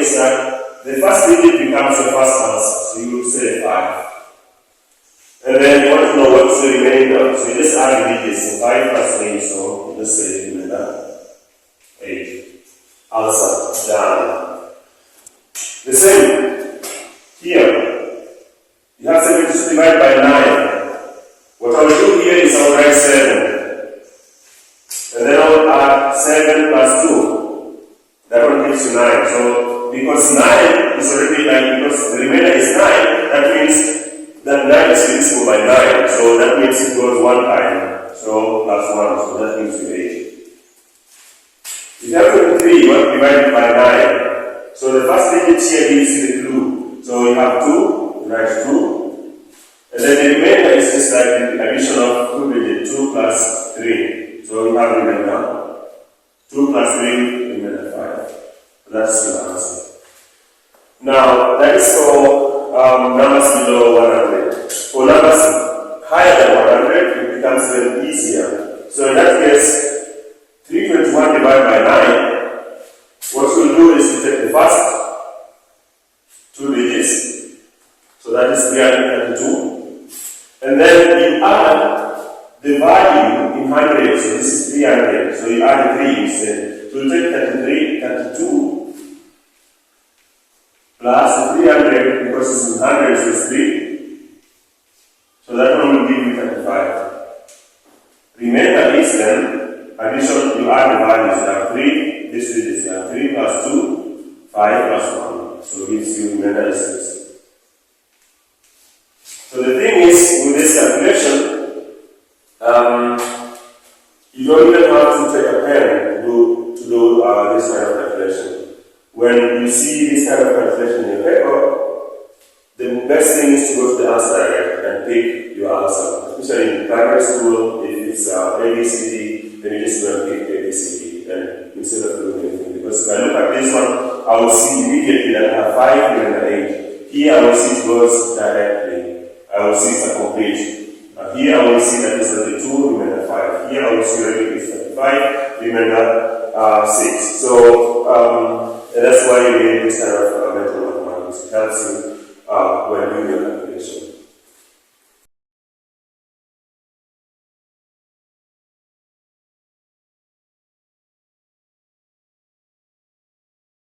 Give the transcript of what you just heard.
is that the first digit becomes the first answer. So you would say 5. And then you want to know what's the remainder. So you just add the digits. So 5 plus 8, so you just say remainder 8. Answer, done. The same here. You have 72 divided by 9. What I will do here is I will write 7. And then I will add 7 plus 2. That one gives you 9. So because 9 is already 9, because the remainder is 9, that means that 9 is divisible by 9. So that means it goes 1 time. So plus 1. So that gives you 8. If you have 23, you want to divide it by 9. So the first digit here gives you the clue. So you have 2, you write 2. And then the remainder is just like the addition of 2 digits, 2 plus 3. So you have remainder 2 plus 3, remainder 5. So that's your answer. Now, that is for numbers below 100. For numbers higher than 100, it becomes even easier. So in that case, 321 divided by 9, what we'll do is to take the first 2 digits, so that is 332, and then you add the value in hundreds, so this is 300, so you add 3 instead. So you take 32, plus 300, because it's in hundreds, is 3, so that one will give you 35. Remember this then, addition, you add the values, you have 3, this is 3 plus 2, 5 plus 1, so it gives you remainder is 6. So the thing is, with this calculation, you don't even have to take a pen to do this kind of calculation. When you see this kind of calculation in your paper, the best thing is to go to the answer direct and pick your answer. Especially in primary school, if it's ABCD, then you just go and pick ABCD and instead of doing anything. Because if I look at this one, I will see immediately that I have 5 and 8. Here I will see it goes directly. I will see it's a complete. Here I will see that it's 32, remainder 5. Here I will see that it's 35, remainder 6. So and that's why you need this kind of mental mathematics. It helps you when doing your calculation.